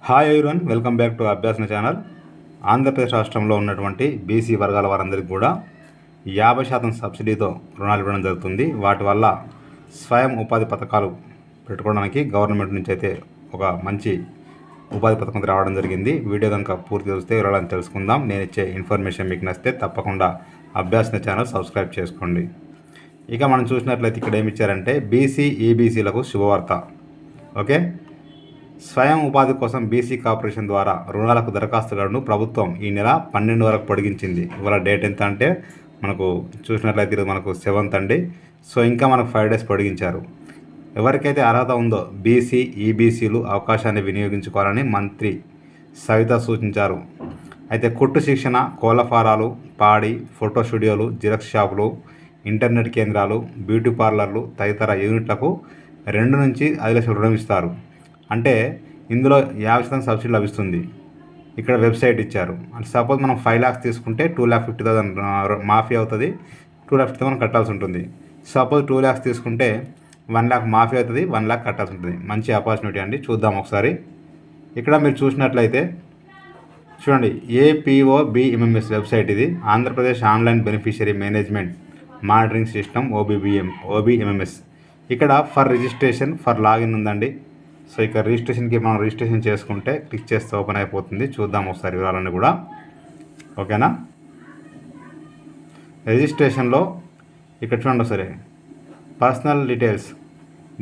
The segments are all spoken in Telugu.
Hi everyone, welcome back to Abhyasana channel. Andhra Pradesh రాష్ట్రంలో ఉన్నటువంటి బీసీ వర్గాల వారందరికీ కూడా 50% సబ్సిడీతో రుణాలు ఇవ్వడం జరుగుతుంది. వాటి వల్ల స్వయం ఉపాధి పథకాలు పెట్టుకోవడానికి గవర్నమెంట్ నుంచి అయితే ఒక మంచి ఉపాధి పథకం రావడం జరిగింది. వీడియో కనుక పూర్తి చూస్తే వివరాలను తెలుసుకుందాం. నేను ఇచ్చే ఇన్ఫర్మేషన్ మీకు నచ్చితే తప్పకుండా అభ్యాసన ఛానల్ సబ్స్క్రైబ్ చేసుకోండి. ఇక మనం చూసినట్లయితే ఇక్కడ ఏమి ఇచ్చారంటే బీసీ ఈబీసీలకు శుభవార్త. ఓకే, స్వయం ఉపాధి కోసం బీసీ కార్పొరేషన్ ద్వారా రుణాలకు దరఖాస్తు గడువును ప్రభుత్వం ఈ నెల 12 వరకు పొడిగించింది. ఇవాళ డేట్ ఎంత అంటే మనకు చూసినట్లయితే ఇది మనకు 7th అండి. సో ఇంకా మనకు 5 days పొడిగించారు. ఎవరికైతే అర్హత ఉందో బీసీ ఈబీసీలు అవకాశాన్ని వినియోగించుకోవాలని మంత్రి సవిత సూచించారు. అయితే కుట్టు శిక్షణ, కోళ్ల ఫారాలు, పాడి, ఫోటో స్టూడియోలు, జిరాక్స్ షాపులు, ఇంటర్నెట్ కేంద్రాలు, బ్యూటీ పార్లర్లు తదితర యూనిట్లకు 2 నుంచి 5 లక్షల రుణం ఇస్తారు. అంటే ఇందులో 50% సబ్సిడీ లభిస్తుంది. ఇక్కడ వెబ్సైట్ ఇచ్చారు. అంటే సపోజ్ మనం 5 lakhs తీసుకుంటే 2,50,000 మాఫీ అవుతుంది. 2,50,000 మనం కట్టాల్సి ఉంటుంది. సపోజ్ 2 lakhs తీసుకుంటే 1 lakh మాఫీ అవుతుంది, 1 lakh కట్టాల్సి ఉంటుంది. మంచి ఆపర్చునిటీ అండి. చూద్దాం ఒకసారి. ఇక్కడ మీరు చూసినట్లయితే చూడండి, APOBMMS వెబ్సైట్ ఇది. Andhra Pradesh online beneficiary management monitoring system OBMMS. ఇక్కడ ఫర్ రిజిస్ట్రేషన్, ఫర్ లాగిన్ ఉందండి. సో ఇక్కడ రిజిస్ట్రేషన్కి మనం రిజిస్ట్రేషన్ చేసుకుంటే క్లిక్ చేస్తే ఓపెన్ అయిపోతుంది. చూద్దాం ఒకసారి వివరాలన్నీ కూడా. ఓకేనా, రిజిస్ట్రేషన్లో ఇక్కడ చూడండి ఒకసారి. Personal details,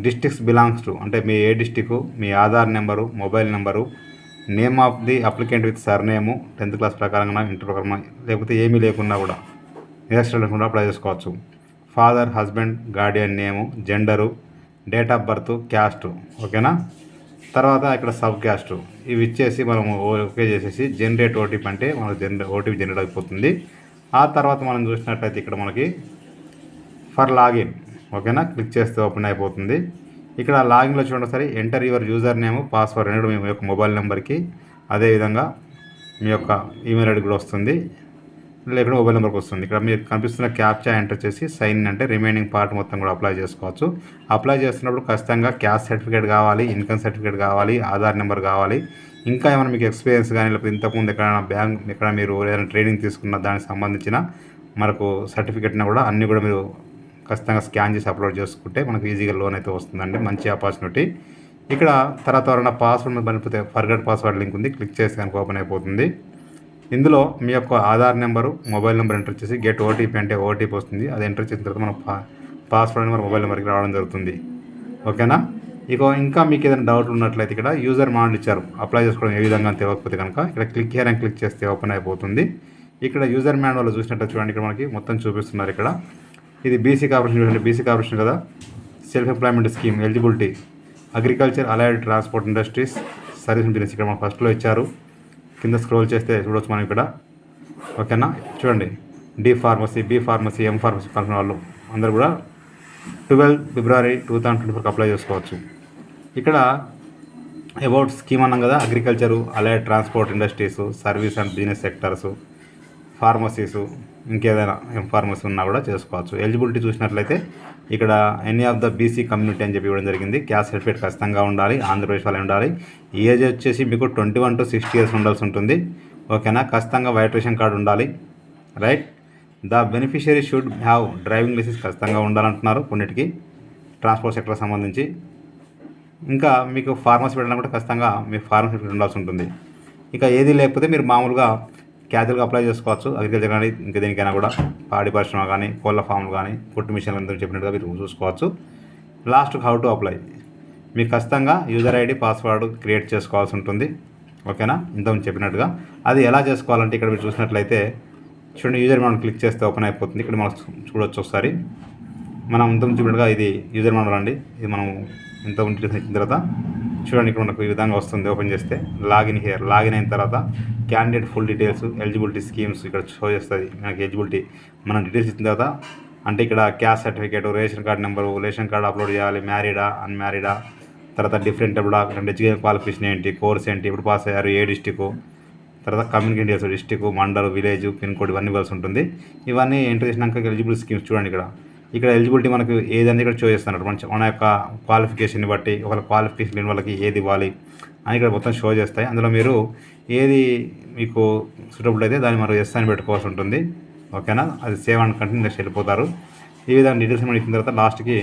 districts belongs to అంటే మీ ఏ డిస్టిక్, మీ Aadhaar number, mobile number, name of the applicant with surname, 10th class ప్రకారంగా, ఇంటర్ ప్రకారంగా, లేకపోతే ఏమీ లేకున్నా కూడా నిరక్షర లేకుండా అప్లై చేసుకోవచ్చు. Father, husband, guardian name, gender, date of birth, caste. ఓకేనా, తర్వాత ఇక్కడ సబ్ క్యాస్ట్. ఇవి ఇచ్చేసి మనము ఓకే చేసేసి జనరేట్ ఓటీపీ అంటే మనకు ఓటీపీ జనరేట్ అయిపోతుంది. ఆ తర్వాత మనం చూసినట్లయితే ఇక్కడ మనకి ఫర్ లాగిన్. ఓకేనా, క్లిక్ చేస్తే ఓపెన్ అయిపోతుంది. ఇక్కడ లాగిన్లో చూడండి సరే, enter your user name, password అనేది మీ యొక్క మొబైల్ నెంబర్కి, అదేవిధంగా మీ యొక్క ఈమెయిల్ ఐడి కూడా వస్తుంది, లేకుండా మొబైల్ నెంబర్కి వస్తుంది. ఇక్కడ మీకు కనిపిస్తున్న క్యాప్చా ఎంటర్ చేసి సైన్ అంటే రిమైనింగ్ పార్ట్ మొత్తం కూడా అప్లై చేసుకోవచ్చు. అప్లై చేస్తున్నప్పుడు ఖచ్చితంగా క్యాస్ట్ సర్టిఫికేట్ కావాలి, ఇన్కమ్ సర్టిఫికేట్ కావాలి, ఆధార్ నెంబర్ కావాలి. ఇంకా ఏమైనా మీకు ఎక్స్పీరియన్స్ కానీ, లేకపోతే ఇంతకుముందు ఎక్కడ మీరు ఏదైనా ట్రైనింగ్ తీసుకున్న దానికి సంబంధించిన మనకు సర్టిఫికేట్ని కూడా అన్నీ కూడా మీరు ఖచ్చితంగా స్కాన్ చేసి అప్లోడ్ చేసుకుంటే మనకు ఈజీగా లోన్ అయితే వస్తుందండి. మంచి ఆపర్చునిటీ. ఇక్కడ తర్వాత ఎవరైనా పాస్వర్డ్ పనిపోతే ఫర్గట్ పాస్వర్డ్ లింక్ ఉంది, క్లిక్ చేసి కనుక ఓపెన్ అయిపోతుంది. ఇందులో మీ యొక్క Aadhaar number, mobile number enter చేసి గెట్ ఓటీపీ అంటే ఓటీపీ వస్తుంది. అది ఎంటర్ చేసిన తర్వాత మన పాస్వర్డ్ నెంబర్ మొబైల్ నెంబర్కి రావడం జరుగుతుంది. ఓకేనా, ఇంకా మీకు ఏదైనా డౌట్ ఉన్నట్లయితే ఇక్కడ యూజర్ మాడ్యూల్ ఇచ్చారు. అప్లై చేసుకోవడం ఏ విధంగా తెలియకపోతే కనుక ఇక్కడ క్లిక్ హియర్ అని క్లిక్ చేస్తే ఓపెన్ అయిపోతుంది. ఇక్కడ యూజర్ మాన్యువల్ చూసినట్టు చూడండి, ఇక్కడ మనకి మొత్తం చూపిస్తున్నారు. ఇక్కడ ఇది బీసీ కార్పొరేషన్ చూడండి, బీసీ కార్పొరేషన్ కదా, self employment scheme, eligibility, agriculture, allied transport industries, service business. ఇక్కడ మన ఫస్ట్లో ఇచ్చారు. కింద స్క్రోల్ చేస్తే చూడవచ్చు మనం ఇక్కడ. ఓకేనా, చూడండి, D pharmacy, B pharmacy, M pharmacy కలిసిన వాళ్ళు అందరూ కూడా 12 February 2024 అప్లై చేసుకోవచ్చు. ఇక్కడ అబౌట్ స్కీమ్ అన్నాం కదా, agriculture, allied transport industries, service and business sectors, pharmacies, ఇంకేదైనా ఎం ఫార్మసీ ఉన్నా కూడా చేసుకోవచ్చు. ఎలిజిబిలిటీ చూసినట్లయితే ఇక్కడ any of the BC community అని చెప్పి ఇవ్వడం జరిగింది. క్యాస్ట్ సర్టిఫికేట్ ఖచ్చితంగా ఉండాలి, ఆంధ్రప్రదేశ్ వాళ్ళు ఉండాలి. ఏజ్ వచ్చేసి మీకు 21 to 60 years ఉండాల్సి ఉంటుంది. ఓకేనా, ఖచ్చితంగా వైట్ రేషన్ కార్డు ఉండాలి. Right, the beneficiary should have driving licence ఖచ్చితంగా ఉండాలంటున్నారు కొన్నిటికి ట్రాన్స్పోర్ట్ సెక్టర్ సంబంధించి. ఇంకా మీకు ఫార్మసీ పెట్టాలంటే కూడా ఖచ్చితంగా మీ ఫార్మసీ సర్టిఫికేట్ ఉండాల్సి ఉంటుంది. ఇక ఏది లేకపోతే మీరు మామూలుగా క్యాజువల్గా అప్లై చేసుకోవచ్చు. అగ్రికల్చర్ కానీ ఇంకా దేనికైనా కూడా, పాడి పరిశ్రమ కానీ, కోళ్ళ ఫామ్లు కానీ, కుట్టు మిషన్లు అందరూ చెప్పినట్టుగా మీరు చూసుకోవచ్చు. లాస్ట్ హౌ టు అప్లై, మీకు ఖచ్చితంగా యూజర్ ఐడి, పాస్వర్డ్ క్రియేట్ చేసుకోవాల్సి ఉంటుంది. ఓకేనా, ఇంతకుముందు చెప్పినట్టుగా. అది ఎలా చేసుకోవాలంటే ఇక్కడ మీరు చూసినట్లయితే చూడండి, యూజర్ మనం క్లిక్ చేస్తే ఓపెన్ అయిపోతుంది. ఇక్కడ మనం చూడవచ్చు ఒకసారి. మనం ఇంతకుముందు చెప్పినట్టుగా ఇది యూజర్ మాన్యువల్ అండి. ఇది మనం ఇంతకుముందు ఇచ్చిన తర్వాత చూడండి, ఇక్కడ మనకు ఈ విధంగా వస్తుంది. ఓపెన్ చేస్తే లాగిన్ హియర్, లాగిన్ అయిన తర్వాత candidate full details, eligibility schemes ఇక్కడ షో చేస్తుంది. మనకి ఎలిజిబిలిటీ మనం డీటెయిల్స్ ఇచ్చిన తర్వాత అంటే ఇక్కడ caste certificate, ration card number, ration card upload చేయాలి, మ్యారీడా, అన్మ్యారీడా, తర్వాత డిఫరెంట్ కూడా ఎడ్యుకేషన్ క్వాలిఫికేషన్ ఏంటి, కోర్స్ ఏంటి, ఇప్పుడు పాస్ అయ్యారు, ఏ డిస్టిక్, తర్వాత community details, district, mandal, village, pin code ఇవన్నీ ఇవ్వాల్సి ఉంటుంది. ఇవన్నీ ఎంటర్ చేసినాక ఎలిజిబుల్ స్కీమ్స్ చూడండి. ఇక్కడ ఎలిజిబిలిటీ మనకు ఏదైనా ఇక్కడ షో చేస్తున్నారు. మన యొక్క క్వాలిఫికేషన్ని బట్టి, ఒకవేళ క్వాలిఫికేషన్ లేని వాళ్ళకి ఏది ఇవ్వాలి అని ఇక్కడ మొత్తం షో చేస్తాయి. అందులో మీరు ఏది మీకు సూటబుల్ అయితే దాన్ని మనం ఎస్ అని పెట్టుకోవాల్సి ఉంటుంది. ఓకేనా, అది సేవ్ అండ్ కంటిన్యూ నెక్స్ట్ వెళ్ళిపోతారు. ఈ విధంగా డీటెయిల్స్ మనం ఇచ్చిన తర్వాత లాస్ట్కి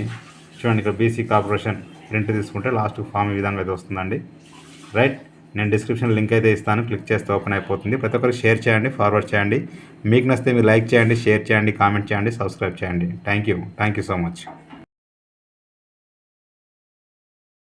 చూడండి, ఇక్కడ బీసీ కార్పొరేషన్ ప్రింట్ తీసుకుంటే లాస్ట్ ఫామ్ ఈ విధంగా అయితే వస్తుందండి. రైట్, నేను డిస్క్రిప్షన్ లింక్ అయితే ఇస్తాను, క్లిక్ చేస్తే ఓపెన్ అయిపోతుంది. ప్రతి ఒక్కరికి షేర్ చేయండి, ఫార్వర్డ్ చేయండి. మీకు నచ్చితే మీరు లైక్ చేయండి, షేర్ చేయండి, కామెంట్ చేయండి, సబ్స్క్రైబ్ చేయండి. Thank you so much.